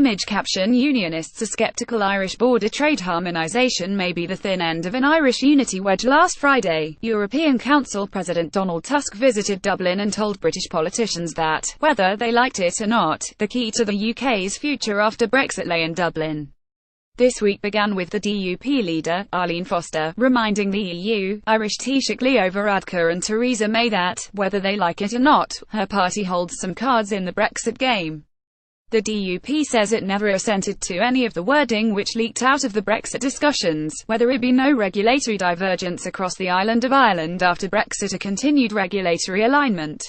image caption: Unionists are sceptical Irish border trade harmonisation may be the thin end of an Irish unity wedge. Last Friday, European Council President Donald Tusk visited Dublin and told British politicians that, whether they liked it or not, the key to the UK's future after Brexit lay in Dublin. This week began with the DUP leader, Arlene Foster, reminding the EU, Irish Taoiseach Leo Varadkar and Theresa May that, whether they like it or not, her party holds some cards in the Brexit game. The DUP says it never assented to any of the wording which leaked out of the Brexit discussions, whether it be no regulatory divergence across the island of Ireland after Brexit or continued regulatory alignment.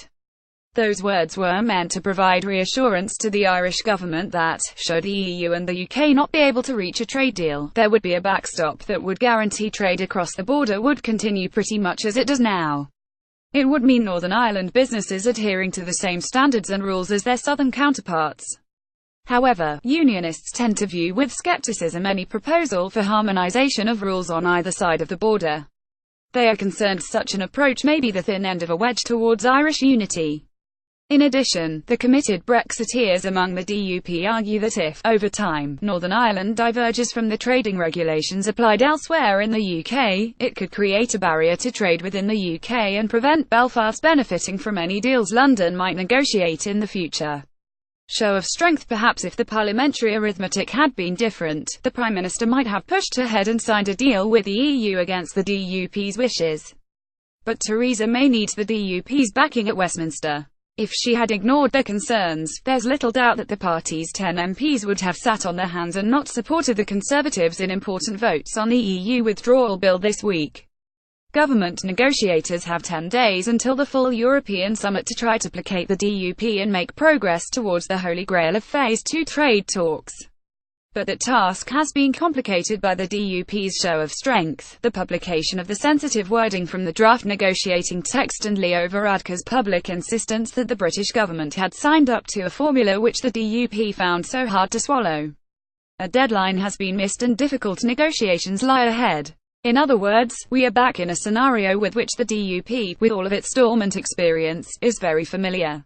Those words were meant to provide reassurance to the Irish government that, should the EU and the UK not be able to reach a trade deal, there would be a backstop that would guarantee trade across the border would continue pretty much as it does now. It would mean Northern Ireland businesses adhering to the same standards and rules as their southern counterparts. However, Unionists tend to view with skepticism any proposal for harmonisation of rules on either side of the border. They are concerned such an approach may be the thin end of a wedge towards Irish unity. In addition, the committed Brexiteers among the DUP argue that if, over time, Northern Ireland diverges from the trading regulations applied elsewhere in the UK, it could create a barrier to trade within the UK and prevent Belfast benefiting from any deals London might negotiate in the future. Show of strength perhaps. If the parliamentary arithmetic had been different, the Prime Minister might have pushed ahead and signed a deal with the EU against the DUP's wishes. But Theresa May needs the DUP's backing at Westminster. If she had ignored their concerns, there's little doubt that the party's 10 MPs would have sat on their hands and not supported the Conservatives in important votes on the EU withdrawal bill this week. Government negotiators have 10 days until the full European summit to try to placate the DUP and make progress towards the Holy Grail of Phase 2 trade talks. But that task has been complicated by the DUP's show of strength, the publication of the sensitive wording from the draft negotiating text and Leo Varadkar's public insistence that the British government had signed up to a formula which the DUP found so hard to swallow. A deadline has been missed and difficult negotiations lie ahead. In other words, we are back in a scenario with which the DUP, with all of its dormant experience, is very familiar.